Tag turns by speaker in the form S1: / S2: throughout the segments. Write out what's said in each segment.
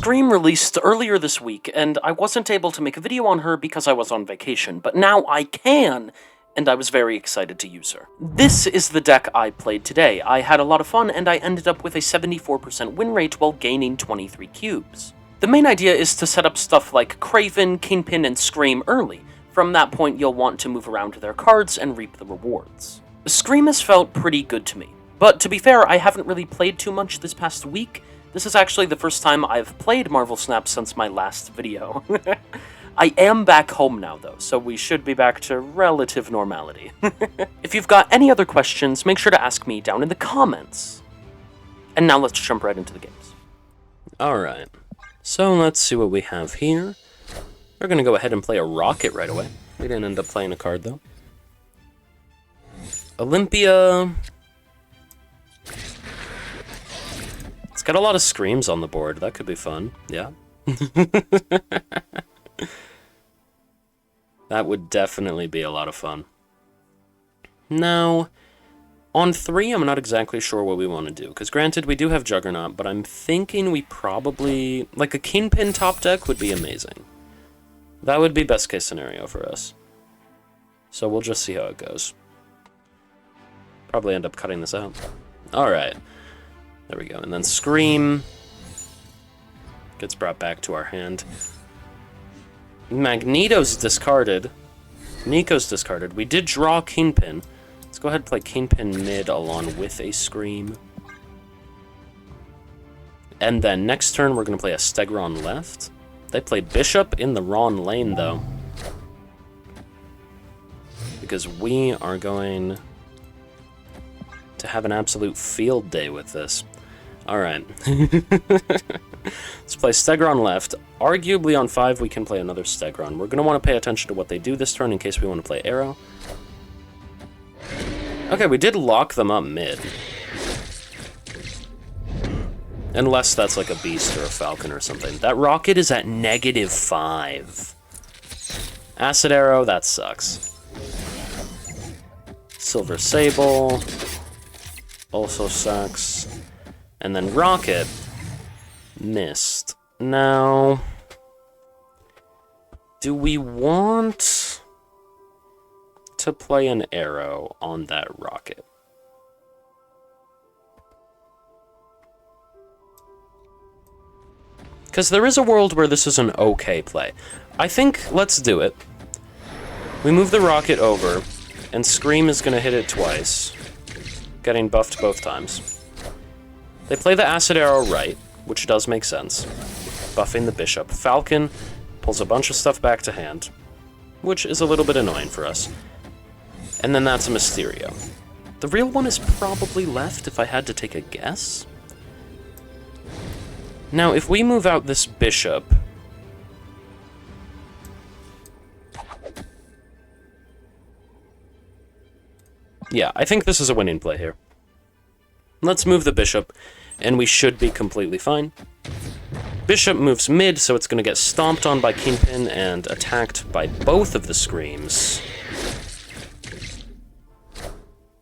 S1: Scream released earlier this week, and I wasn't able to make a video on her because I was on vacation, but now I can, and I was very excited to use her. This is the deck I played today. I had a lot of fun, and I ended up with a 74% win rate while gaining 23 cubes. The main idea is to set up stuff like Kraven, Kingpin, and Scream early. From that point, you'll want to move around to their cards and reap the rewards. Scream has felt pretty good to me, but to be fair, I haven't really played too much this past week. This is actually the first time I've played Marvel Snap since my last video. I am back home now, though, so we should be back to relative normality. If you've got any other questions, make sure to ask me down in the comments. And now let's jump right into the games. Alright, so let's see what we have here. We're going to go ahead and play a rocket right away. We didn't end up playing a card, though. Olympia... It's got a lot of screams on the board. That could be fun. Yeah. That would definitely be a lot of fun. Now, on 3, I'm not exactly sure what we want to do. Because granted, we do have Juggernaut, but I'm thinking we probably... Like, a Kingpin top deck would be amazing. That would be best case scenario for us. So we'll just see how it goes. Probably end up cutting this out. Alright. There we go, and then Scream gets brought back to our hand. Magneto's discarded. Nico's discarded. We did draw Kingpin. Let's go ahead and play Kingpin mid along with a Scream. And then next turn we're going to play a Stegron left. They played Bishop in the wrong lane, though. Because we are going to have an absolute field day with this. Alright. Let's play Stegron left. Arguably on 5 we can play another Stegron. We're going to want to pay attention to what they do this turn in case we want to play Arrow. Okay, we did lock them up mid. Unless that's like a Beast or a Falcon or something. That Rocket is at -5. Acid Arrow, that sucks. Silver Sable also sucks. And then Rocket missed. Now, do we want to play an Arrow on that Rocket? Because there is a world where this is an okay play. I think let's do it. We move the Rocket over, and Scream is going to hit it twice, getting buffed both times. They play the Acid Arrow right, which does make sense. Buffing the Bishop. Falcon pulls a bunch of stuff back to hand, which is a little bit annoying for us. And then that's a Mysterio. The real one is probably left, if I had to take a guess. Now, if we move out this Bishop... Yeah, I think this is a winning play here. Let's move the Bishop, and we should be completely fine. Bishop moves mid, so it's going to get stomped on by Kingpin and attacked by both of the Screams.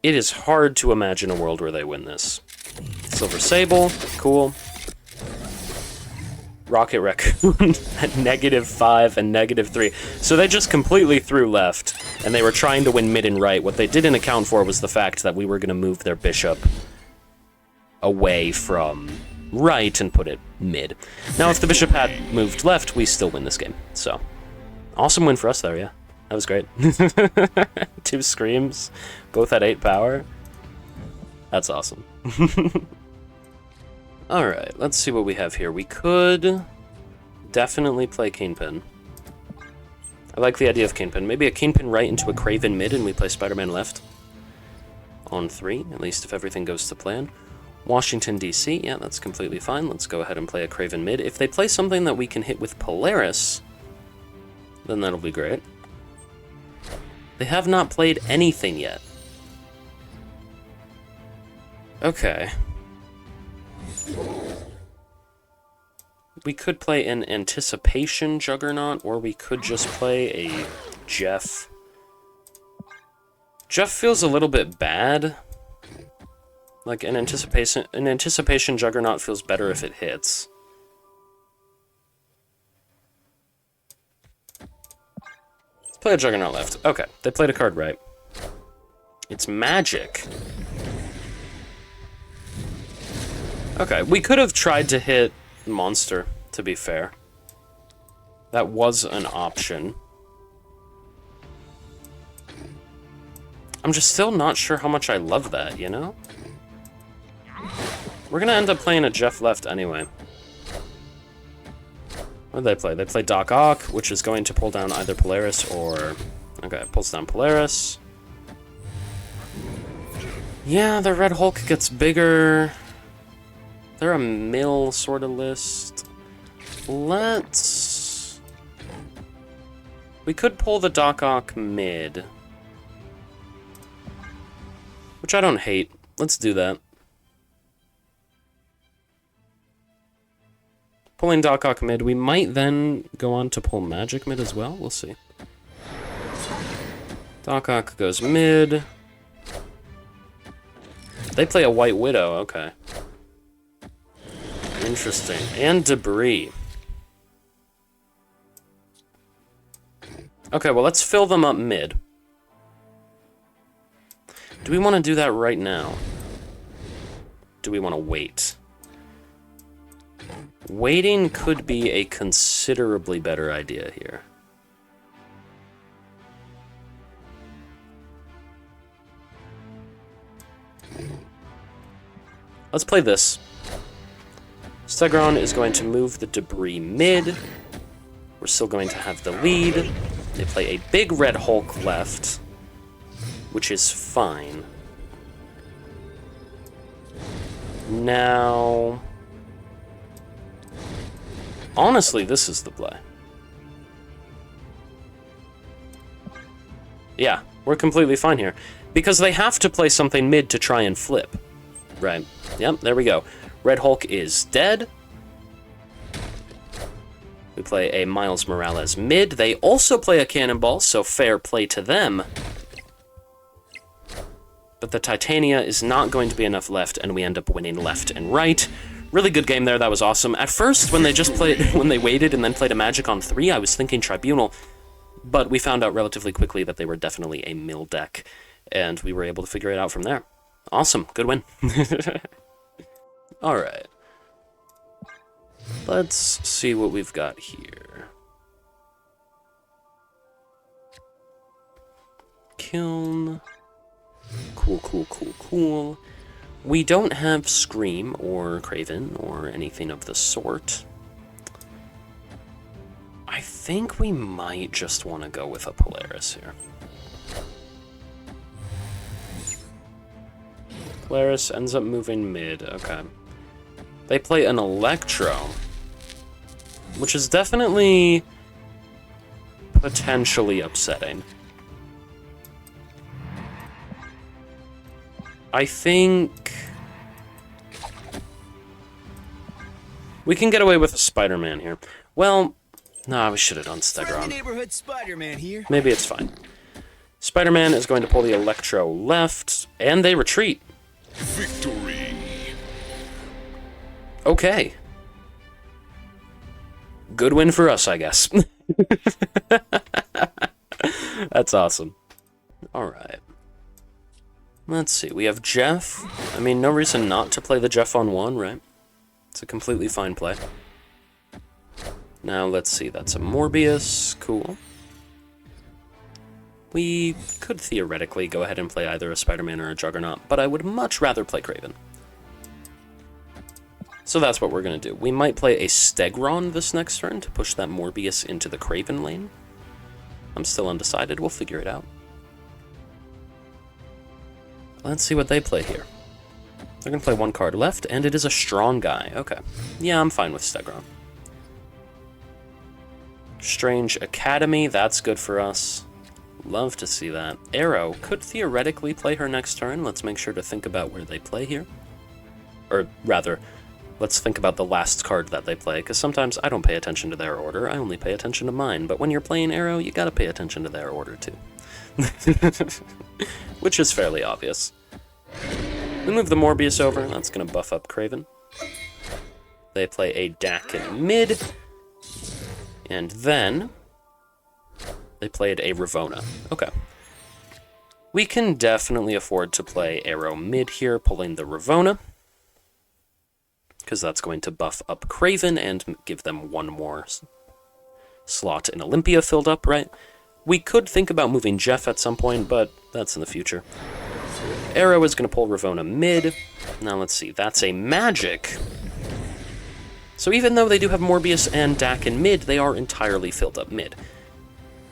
S1: It is hard to imagine a world where they win this. Silver Sable, cool. Rocket Raccoon at -5 and -3. So they just completely threw left, and they were trying to win mid and right. What they didn't account for was the fact that we were going to move their Bishop away from right and put it mid. Now, if the Bishop had moved left, we still win this game. So, awesome win for us there, yeah. That was great. 2 Screams, both at 8 power. That's awesome. Alright, let's see what we have here. We could definitely play Kingpin. I like the idea of Kingpin. Maybe a Kingpin right into a Kraven mid and we play Spider-Man left. On 3, at least if everything goes to plan. Washington, D.C., yeah, that's completely fine. Let's go ahead and play a Kraven mid. If they play something that we can hit with Polaris, then that'll be great. They have not played anything yet. Okay. We could play an Anticipation Juggernaut, or we could just play a Jeff. Jeff feels a little bit bad. Like, an Anticipation Juggernaut feels better if it hits. Play a Juggernaut left. Okay, they played a card right. It's magic. Okay, we could have tried to hit monster, to be fair. That was an option. I'm just still not sure how much I love that, you know? We're gonna end up playing a Jeff left anyway. What did they play? They play Doc Ock, which is going to pull down either Polaris or... Okay, pulls down Polaris. Yeah, the Red Hulk gets bigger. They're a mill sort of list. Let's... We could pull the Doc Ock mid. Which I don't hate. Let's do that. Pulling Doc Ock mid. We might then go on to pull Magic mid as well. We'll see. Doc Ock goes mid. They play a White Widow. Okay. Interesting. And Debris. Okay, well, let's fill them up mid. Do we want to do that right now? Do we want to wait? Waiting could be a considerably better idea here. Let's play this. Stegron is going to move the Debris mid. We're still going to have the lead. They play a big Red Hulk left, which is fine. Now... Honestly, this is the play. Yeah, we're completely fine here. Because they have to play something mid to try and flip. Right. Yep, there we go. Red Hulk is dead. We play a Miles Morales mid. They also play a Cannonball, so fair play to them. But the Titania is not going to be enough left, and we end up winning left and right. Really good game there, that was awesome. At first, when they just played, when they waited and then played a Magic on 3, I was thinking Tribunal, but we found out relatively quickly that they were definitely a mill deck, and we were able to figure it out from there. Awesome, good win. Alright. Let's see what we've got here. Kiln. Cool, cool, cool, cool. We don't have Scream or Kraven or anything of the sort. I think we might just want to go with a Polaris here. Polaris ends up moving mid, okay. They play an Electro, which is definitely potentially upsetting. I think we can get away with a Spider-Man here. Well, nah, we should have done Stegron.
S2: Neighborhood Spider-Man here.
S1: Maybe it's fine. Spider-Man is going to pull the Electro left, and they retreat.
S2: Victory.
S1: Okay. Good win for us, I guess. That's awesome. Alright. Let's see, we have Jeff. I mean, no reason not to play the Jeff on 1, right? It's a completely fine play. Now, let's see, that's a Morbius. Cool. We could theoretically go ahead and play either a Spider-Man or a Juggernaut, but I would much rather play Kraven. So that's what we're going to do. We might play a Stegron this next turn to push that Morbius into the Kraven lane. I'm still undecided. We'll figure it out. Let's see what they play here. They're going to play one card left, and it is a strong guy. Okay. Yeah, I'm fine with Stegron. Strange Academy, that's good for us. Love to see that. Arrow could theoretically play her next turn. Let's make sure to think about where they play here. Or rather, let's think about the last card that they play, because sometimes I don't pay attention to their order, I only pay attention to mine. But when you're playing Arrow, you gotta pay attention to their order too. Which is fairly obvious. We move the Morbius over, that's gonna buff up Kraven. They play a Dak in mid. And then They played a Ravona. Okay. We can definitely afford to play Arrow mid here, pulling the Ravona, because that's going to buff up Kraven and give them one more slot in Olympia filled up, right? We could think about moving Jeff at some point, but that's in the future. Arrow is going to pull Ravona mid. Now let's see, that's a magic. So even though they do have Morbius and Dak in mid, they are entirely filled up mid.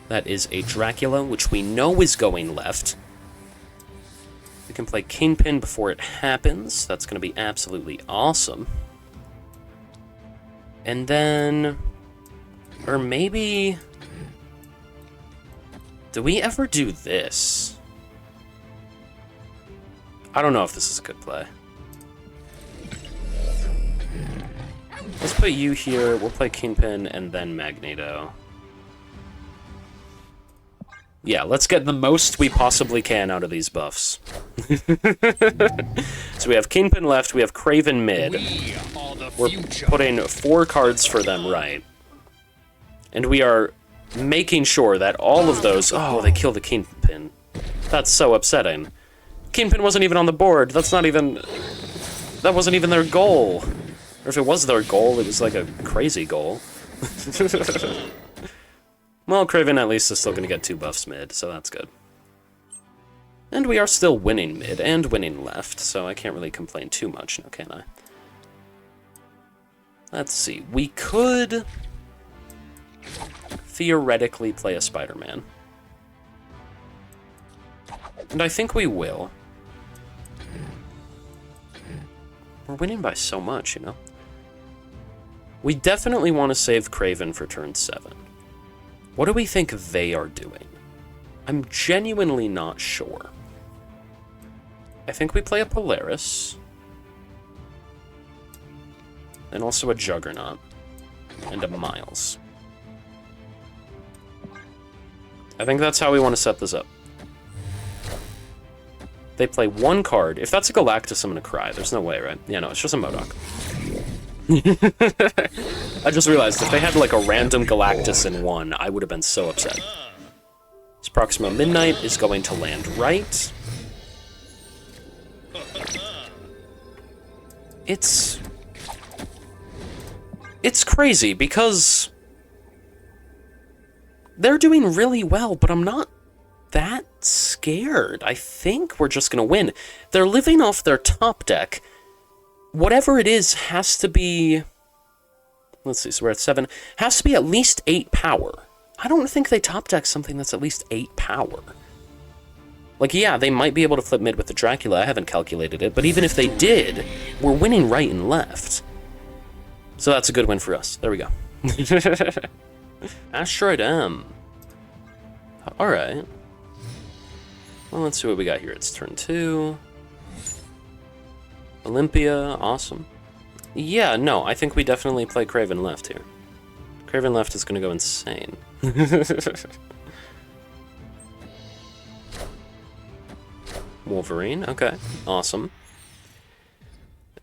S1: That is a Dracula, which we know is going left. We can play Kingpin before it happens. That's going to be absolutely awesome. And then... Or maybe... Do we ever do this? I don't know if this is a good play. Let's put you here, we'll play Kingpin, and then Magneto. Yeah, let's get the most we possibly can out of these buffs. So we have Kingpin left, we have Kraven mid. We're putting 4 cards for them right. And we are making sure that all of those... Oh, they killed the Kingpin. That's so upsetting. Kingpin wasn't even on the board. That's not even... That wasn't even their goal. Or if it was their goal, it was like a crazy goal. Well, Kraven at least is still going to get 2 buffs mid, so that's good. And we are still winning mid and winning left, so I can't really complain too much now, can I? Let's see. We could theoretically play a Spider-Man. And I think we will. We're winning by so much, you know? We definitely want to save Kraven for turn 7. What do we think they are doing? I'm genuinely not sure. I think we play a Polaris. And also a Juggernaut. And a Miles. I think that's how we want to set this up. They play 1 card. If that's a Galactus, I'm going to cry. There's no way, right? Yeah, no, it's just a MODOK. I just realized if they had like a random Galactus in 1, I would have been so upset. This Proxima Midnight is going to land right. It's crazy because they're doing really well, but I'm not that scared. I think we're just gonna win. They're living off their top deck. Whatever it is has to be... Let's see, so we're at 7. Has to be at least 8 power. I don't think they top deck something that's at least 8 power. Like, yeah, they might be able to flip mid with the Dracula. I haven't calculated it, but even if they did, we're winning right and left. So that's a good win for us. There we go. Asteroid M. Alright. Well, let's see what we got here. It's turn 2. Olympia, awesome. Yeah, no, I think we definitely play Kraven left here. Kraven left is going to go insane. Wolverine, okay, awesome.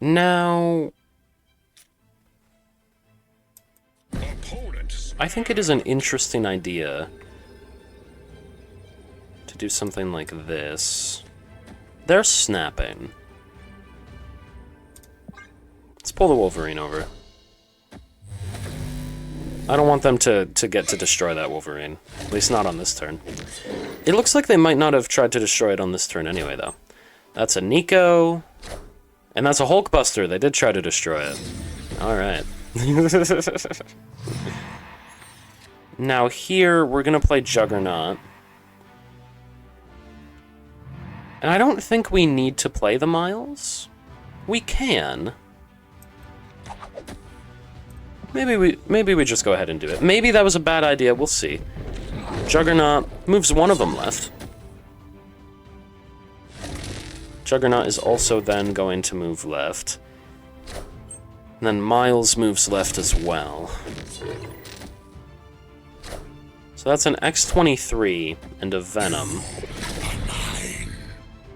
S1: Now... I think it is an interesting idea to do something like this. They're snapping. Let's pull the Wolverine over. I don't want them to get to destroy that Wolverine. At least not on this turn. It looks like they might not have tried to destroy it on this turn anyway, though. That's a Nico. And that's a Hulkbuster. They did try to destroy it. Alright. Now here, we're gonna play Juggernaut. And I don't think we need to play the Miles. We can. Maybe we just go ahead and do it. Maybe that was a bad idea, we'll see. Juggernaut moves one of them left. Juggernaut is also then going to move left. And then Miles moves left as well. So that's an X-23 and a Venom.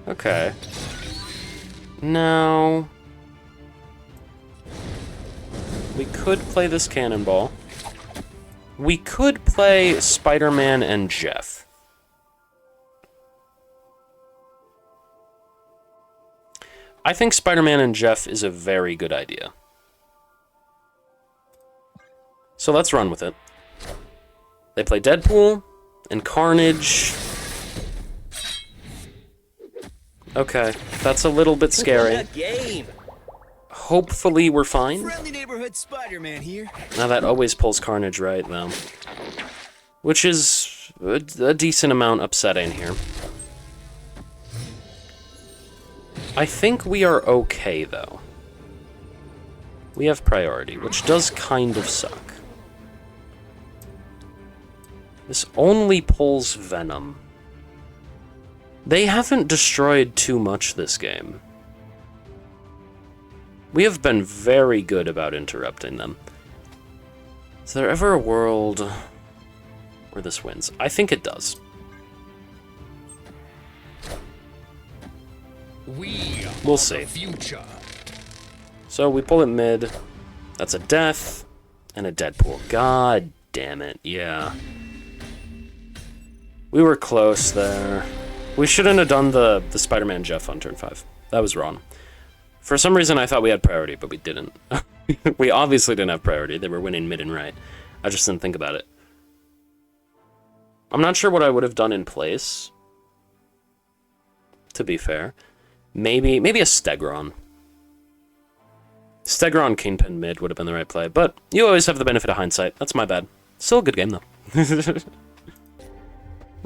S1: Okay. Now... we could play this Cannonball. We could play Spider-Man and Jeff. I think Spider-Man and Jeff is a very good idea. So let's run with it. They play Deadpool and Carnage. Okay, that's a little bit scary. Hopefully we're fine.
S2: Friendly neighborhood Spider-Man here.
S1: Now that always pulls Carnage right, though. Which is a decent amount upsetting here. I think we are okay, though. We have priority, which does kind of suck. This only pulls Venom. They haven't destroyed too much this game. We have been very good about interrupting them. Is there ever a world where this wins? I think it does. We'll see. So we pull it mid. That's a death and a Deadpool. God damn it, yeah. We were close there. We shouldn't have done the Spider-Man Jeff on turn 5. That was wrong. For some reason, I thought we had priority, but we didn't. We obviously didn't have priority. They were winning mid and right. I just didn't think about it. I'm not sure what I would have done in place, to be fair. Maybe a Stegron. Stegron Kingpin mid would have been the right play, but you always have the benefit of hindsight. That's my bad. Still a good game, though.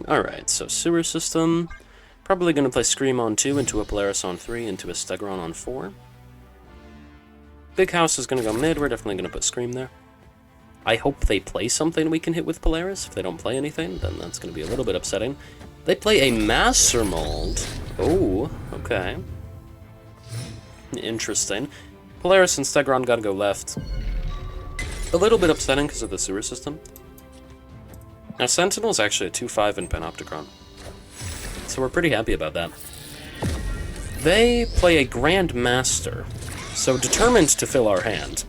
S1: Alright, so Sewer System. Probably going to play Scream on 2, into a Polaris on 3, into a Stegron on 4. Big House is going to go mid. We're definitely going to put Scream there. I hope they play something we can hit with Polaris. If they don't play anything, then that's going to be a little bit upsetting. They play a Master Mold. Oh, okay. Interesting. Polaris and Stegron got to go left. A little bit upsetting because of the Sewer System. Now, Sentinel's actually a 2-5 in Panopticon. So we're pretty happy about that. They play a Grand Master, so determined to fill our hand.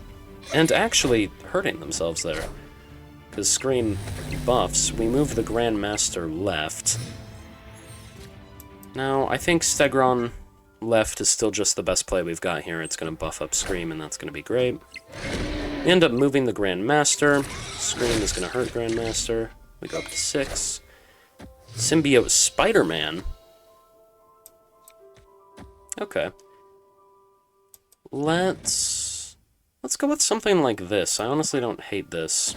S1: And actually hurting themselves there. Because Scream buffs, we move the Grand Master left. Now, I think Stegron left is still just the best play we've got here. It's going to buff up Scream, and that's going to be great. We end up moving the Grand Master. Scream is going to hurt Grand Master. We go up to 6. Symbiote Spider-Man. Okay. Let's go with something like this. I honestly don't hate this.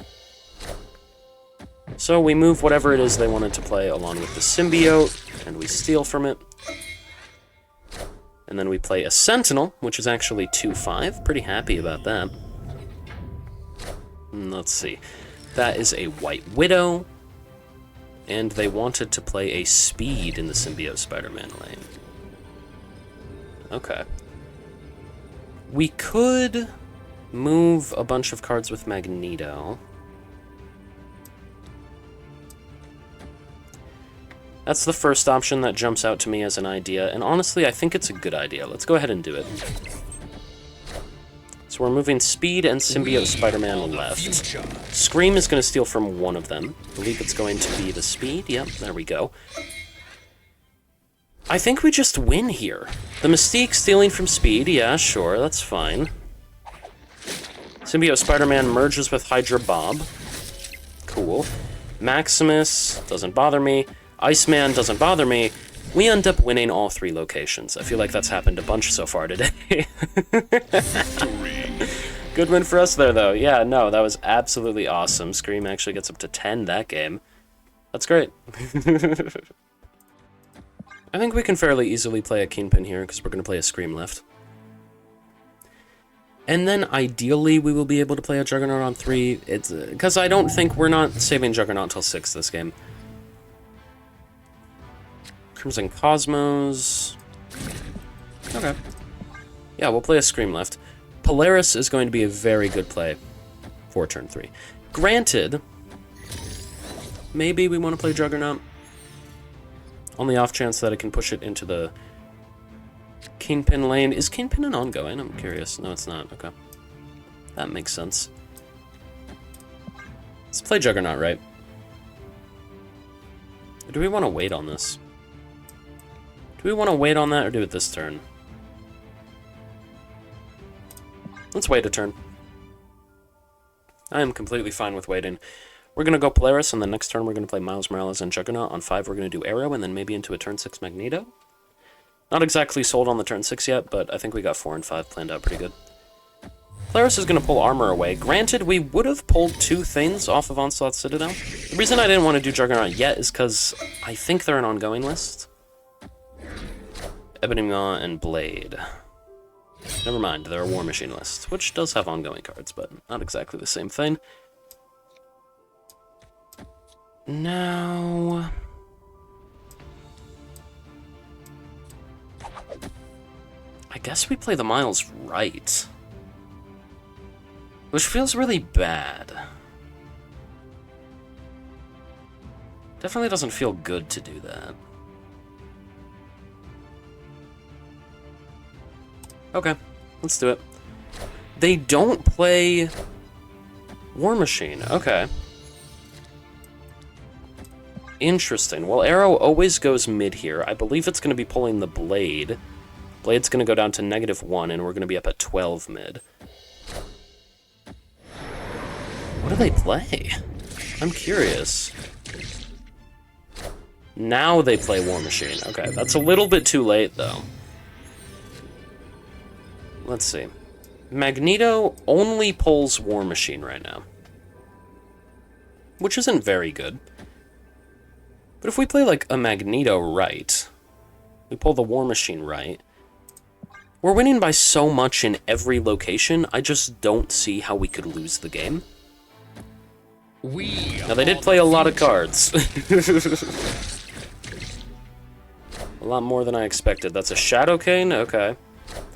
S1: So we move whatever it is they wanted to play along with the symbiote, and we steal from it. And then we play a Sentinel, which is actually 2-5. Pretty happy about that. Let's see. That is a White Widow. And they wanted to play a Speed in the Symbiote Spider-Man lane. Okay. We could move a bunch of cards with Magneto. That's the first option that jumps out to me as an idea, and honestly, I think it's a good idea. Let's go ahead and do it. So we're moving Speed and Symbiote Spider-Man left. Scream is going to steal from one of them. I believe it's going to be the Speed. Yep, there we go. I think we just win here. The Mystique stealing from Speed, yeah, sure, that's fine. Symbiote Spider-Man merges with Hydra Bob. Cool. Maximus, doesn't bother me. Iceman doesn't bother me. We end up winning all 3 locations. I feel like that's happened a bunch so far today. Good win for us there, though. Yeah, no, that was absolutely awesome. Scream actually gets up to 10 that game. That's great. I think we can fairly easily play a Kingpin here, because we're going to play a Scream left. And then, ideally, we will be able to play a Juggernaut on 3. It's because I don't think we're not saving Juggernaut until 6 this game. Crimson Cosmos. Okay. Yeah, we'll play a Scream left. Polaris is going to be a very good play for turn 3. Granted, maybe we want to play Juggernaut. On the off chance that I can push it into the Kingpin lane. Is Kingpin an ongoing? I'm curious. No, it's not. Okay. That makes sense. Let's play Juggernaut, right? Or do we want to wait on this? Do we want to wait on that or do it this turn? Let's wait a turn. I am completely fine with waiting. We're going to go Polaris, and the next turn we're going to play Miles Morales and Juggernaut. On 5 we're going to do Arrow, and then maybe into a turn 6 Magneto. Not exactly sold on the turn 6 yet, but I think we got 4 and 5 planned out pretty good. Polaris is going to pull armor away. Granted, we would have pulled 2 things off of Onslaught Citadel. The reason I didn't want to do Juggernaut yet is because I think they're an ongoing list. Ebony Maw and Blade. Never mind, they're a War Machine list, which does have ongoing cards, but not exactly the same thing. Now... I guess we play the Miles right. Which feels really bad. Definitely doesn't feel good to do that. Okay, let's do it. They don't play War Machine. Okay. Interesting. Well, Arrow always goes mid here. I believe it's going to be pulling the Blade. Blade's going to go down to -1, and we're going to be up at 12 mid. What do they play? I'm curious. Now they play War Machine. Okay, that's a little bit too late, though. Let's see. Magneto only pulls War Machine right now. Which isn't very good. But if we play, like, a Magneto right, we pull the War Machine right, we're winning by so much in every location, I just don't see how we could lose the game. Now, they did play a lot of cards. A lot more than I expected. That's a Shadow Cane? Okay.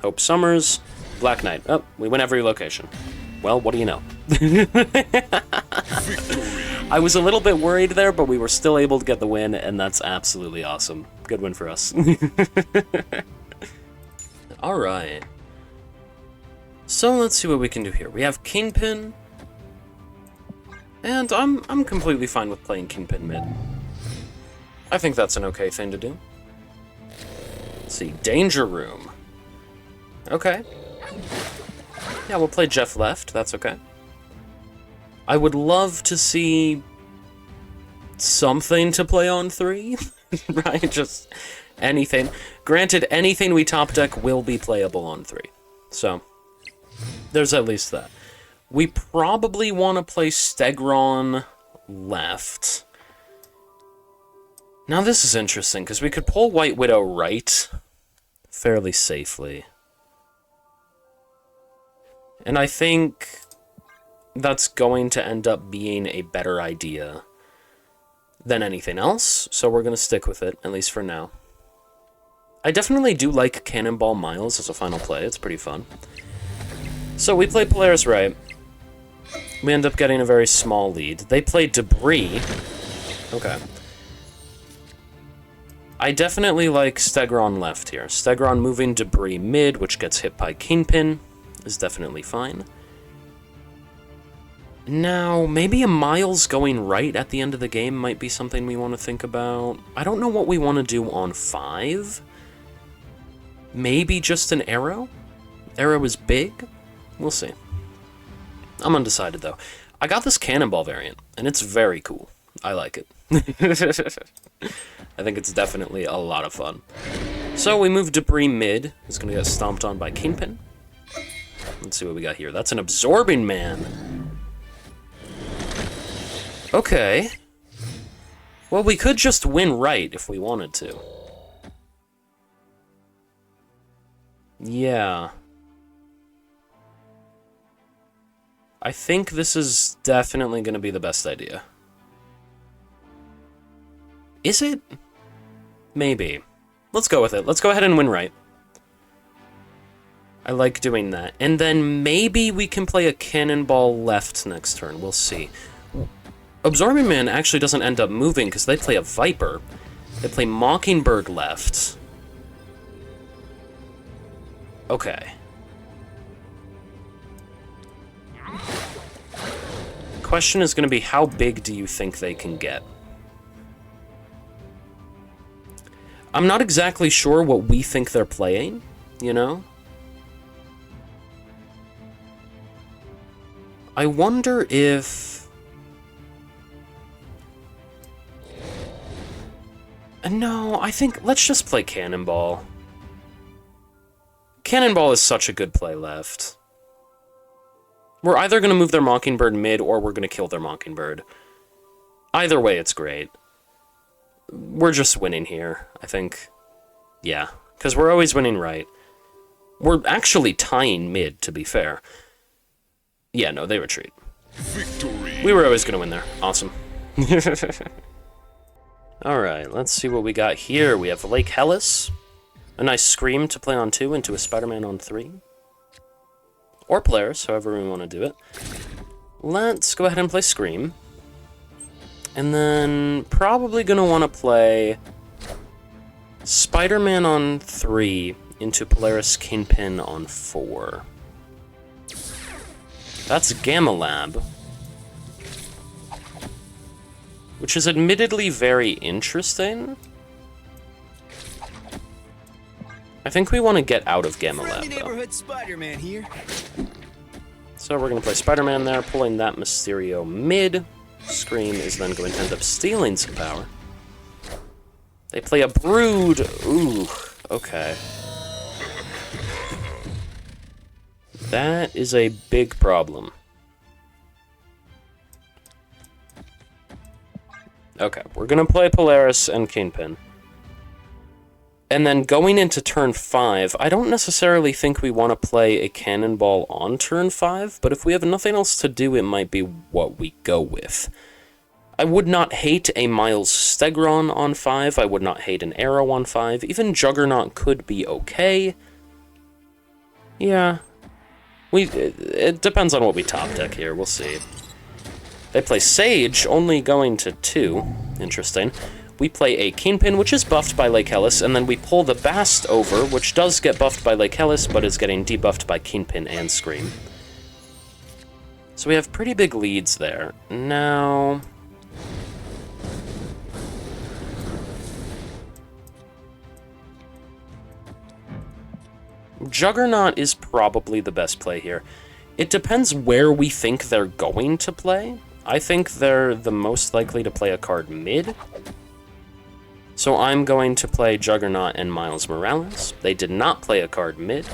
S1: Hope Summers. Black Knight. Oh, we win every location. Well, what do you know? I was a little bit worried there, but we were still able to get the win, and that's absolutely awesome. Good win for us. Alright. So let's see what we can do here. We have Kingpin. And I'm completely fine with playing Kingpin mid. I think that's an okay thing to do. Let's see. Danger Room. Okay. Yeah, we'll play Jeff left. That's okay. I would love to see something to play on 3, right? Just anything. Granted, anything we top deck will be playable on 3. So, there's at least that. We probably want to play Stegron left. Now this is interesting, because we could pull White Widow right fairly safely. And I think that's going to end up being a better idea than anything else, so we're going to stick with it, at least for now. I definitely do like Cannonball Miles as a final play. It's pretty fun. So we play Polaris right. We end up getting a very small lead. They play Debris. Okay. I definitely like Stegron left here. Stegron moving Debris mid, which gets hit by Kingpin, is definitely fine. Now, maybe a Miles going right at the end of the game might be something we want to think about. I don't know what we want to do on 5. Maybe just an Arrow? Arrow is big? We'll see. I'm undecided, though. I got this Cannonball variant, and it's very cool. I like it. I think it's definitely a lot of fun. So we move Debris mid. It's going to get stomped on by Kingpin. Let's see what we got here. That's an Absorbing Man. Okay. Well, we could just win right if we wanted to. Yeah. I think this is definitely going to be the best idea. Is it? Maybe. Let's go with it. Let's go ahead and win right. I like doing that. And then maybe we can play a Cannonball left next turn. We'll see. Absorbing Man actually doesn't end up moving because they play a Viper. They play Mockingbird left. Okay. question is going to be, how big do you think they can get? I'm not exactly sure what we think they're playing, you know? I wonder if... No, I think... Let's just play Cannonball. Cannonball is such a good play left. We're either going to move their Mockingbird mid, or we're going to kill their Mockingbird. Either way, it's great. We're just winning here, I think. Yeah, because we're always winning right. We're actually tying mid, to be fair. Yeah, no, they retreat. Victory. We were always going to win there. Awesome. Alright, let's see what we got here. We have Lake Hellas. A nice Scream to play on 2 into a Spider-Man on 3. Or Polaris, however we want to do it. Let's go ahead and play Scream. And then probably going to want to play Spider-Man on 3 into Polaris Kingpin on 4. That's Gamma Lab. Which is admittedly very interesting. I think we want to get out of Gamma Lab, though.
S2: Neighborhood Spider-Man here.
S1: So we're going to play Spider-Man there, pulling that Mysterio mid. Scream is then going to end up stealing some power. They play a Brood. Ooh, okay. That is a big problem. Okay, we're going to play Polaris and Kingpin. And then going into turn 5, I don't necessarily think we want to play a Cannonball on turn 5, but if we have nothing else to do, it might be what we go with. I would not hate a Miles Stegron on 5, I would not hate an Arrow on 5, even Juggernaut could be okay. Yeah. It depends on what we top deck here, we'll see. They play Sage, only going to 2. Interesting. We play a Kingpin, which is buffed by Lake Hellas, and then we pull the Bast over, which does get buffed by Lake Hellas, but is getting debuffed by Kingpin and Scream. So we have pretty big leads there. Now... Juggernaut is probably the best play here. It depends where we think they're going to play. I think they're the most likely to play a card mid. So I'm going to play Juggernaut and Miles Morales. They did not play a card mid.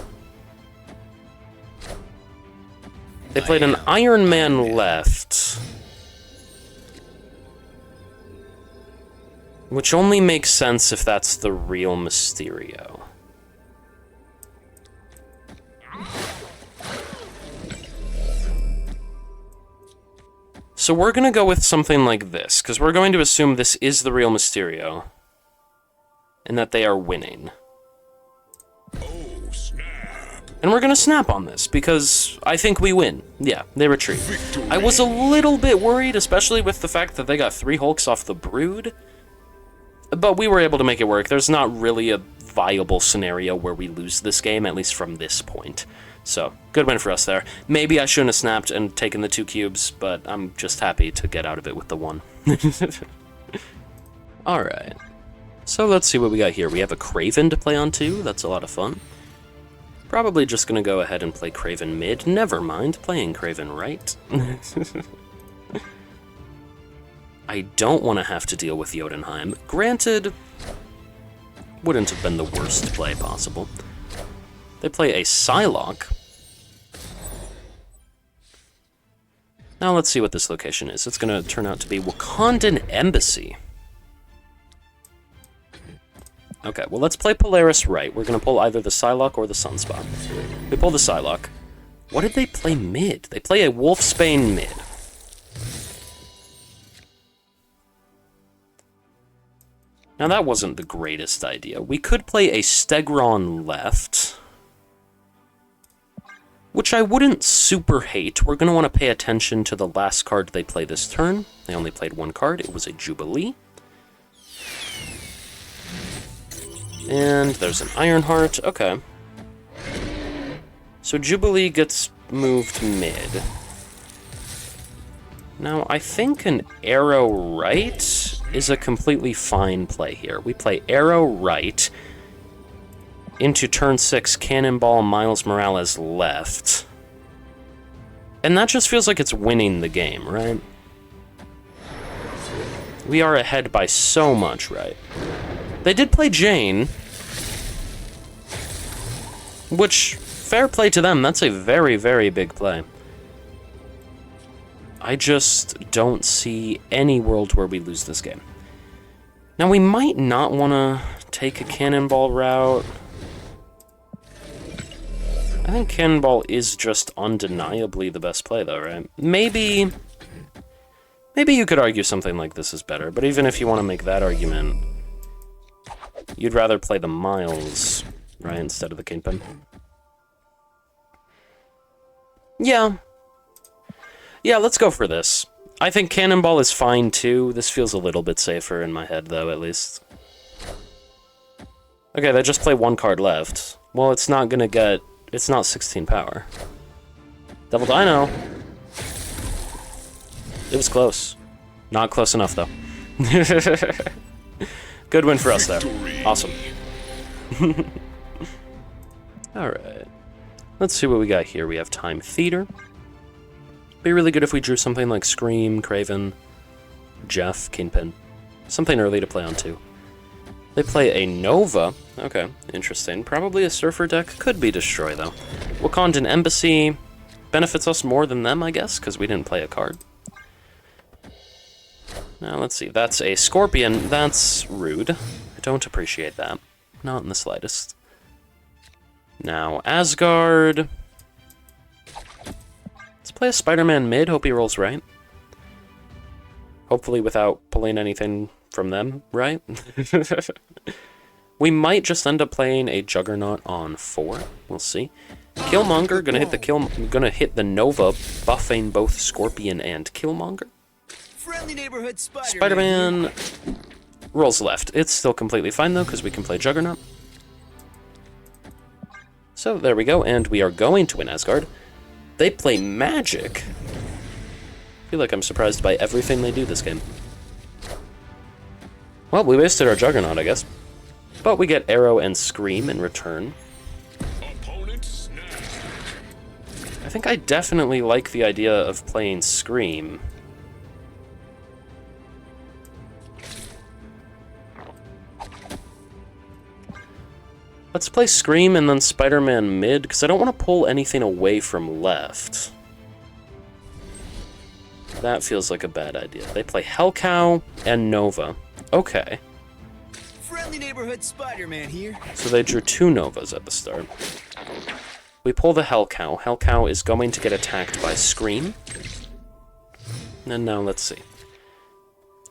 S1: They played an Iron Man left. Which only makes sense if that's the real Mysterio. So we're going to go with something like this, because we're going to assume this is the real Mysterio. And that they are winning.
S3: Oh, snap.
S1: And we're going to snap on this, because I think we win. Yeah, they retreat. Victory. I was a little bit worried, especially with the fact that they got 3 Hulks off the Brood. But we were able to make it work. There's not really a viable scenario where we lose this game, at least from this point. So, good win for us there. Maybe I shouldn't have snapped and taken the 2 cubes, but I'm just happy to get out of it with the 1. Alright. So let's see what we got here. We have a Kraven to play on 2. That's a lot of fun. Probably just going to go ahead and play Kraven mid. Never mind playing Kraven right. I don't want to have to deal with Jotunheim. Granted, wouldn't have been the worst play possible. They play a Psylocke. Now let's see what this location is. It's going to turn out to be Wakandan Embassy. Okay, well let's play Polaris right. We're going to pull either the Psylocke or the Sunspot. We pull the Psylocke. What did they play mid? They play a Wolfsbane mid. Now that wasn't the greatest idea. We could play a Stegron left, which I wouldn't super hate. We're going to want to pay attention to the last card they play this turn. They only played 1 card. It was a Jubilee. And there's an Ironheart. Okay. So Jubilee gets moved mid. Now, I think an arrow right is a completely fine play here. We play arrow right into turn 6, cannonball, Miles Morales left. And that just feels like it's winning the game, right? We are ahead by so much, right? They did play Jane, which, fair play to them, that's a very, very big play. I just don't see any world where we lose this game. Now, we might not want to take a cannonball route. I think cannonball is just undeniably the best play, though, right? Maybe you could argue something like this is better, but even if you want to make that argument, you'd rather play the Miles, right, instead of the kingpin. Yeah, let's go for this. I think cannonball is fine, too. This feels a little bit safer in my head, though, at least. Okay, they just play one card left. Well, it's not gonna get... It's not 16 power. Double Dino. It was close. Not close enough, though. Good win for us, there. Awesome. Alright. Let's see what we got here. We have Time Theater. Be really good if we drew something like Scream, Kraven, Jeff, Kingpin. Something early to play on, too. They play a Nova. Okay, interesting. Probably a Surfer deck. Could be Destroy, though. Wakandan Embassy benefits us more than them, I guess, because we didn't play a card. Now, let's see. That's a Scorpion. That's rude. I don't appreciate that. Not in the slightest. Now, Asgard. Let's play a Spider-Man mid. Hope he rolls right. Hopefully without pulling anything from them, right? We might just end up playing a Juggernaut on 4. We'll see. Killmonger gonna hit the Nova, buffing both Scorpion and Killmonger.
S2: Friendly neighborhood
S1: Spider-Man rolls left. It's still completely fine though, because we can play Juggernaut. So there we go, and we are going to win Asgard. They play Magic. I feel like I'm surprised by everything they do this game. Well, we wasted our Juggernaut, I guess. But we get Arrow and Scream in return.
S3: Opponent snap.
S1: I think I definitely like the idea of playing Scream. Let's play Scream and then Spider-Man mid, because I don't want to pull anything away from left. That feels like a bad idea. They play Hellcow and Nova. Okay.
S2: Friendly neighborhood Spider-Man here.
S1: So they drew 2 Novas at the start. We pull the Hellcow. Hellcow is going to get attacked by Scream. And now let's see.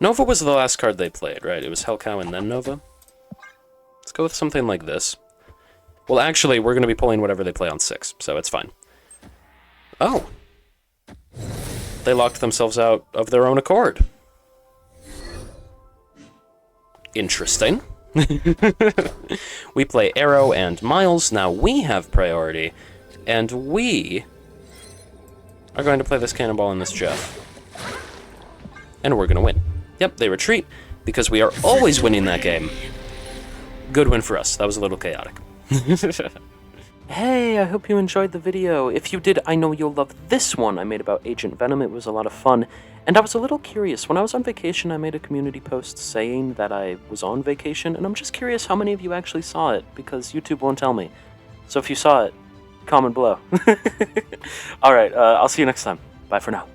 S1: Nova was the last card they played, right? It was Hellcow and then Nova. Let's go with something like this. Well, actually, we're going to be pulling whatever they play on 6, so it's fine. Oh. They locked themselves out of their own accord. Interesting. We play Arrow and Miles. Now we have priority, and we are going to play this Cannonball and this Jeff. And we're going to win. Yep, they retreat, because we are always winning that game. Good win for us. That was a little chaotic. Hey, I hope you enjoyed the video. If you did, I know you'll love this one I made about Agent Venom. It was a lot of fun. And I was a little curious. When I was on vacation, I made a community post saying that I was on vacation, and I'm just curious how many of you actually saw it, because YouTube won't tell me. So if you saw it, comment below. Alright, I'll see you next time. Bye for now.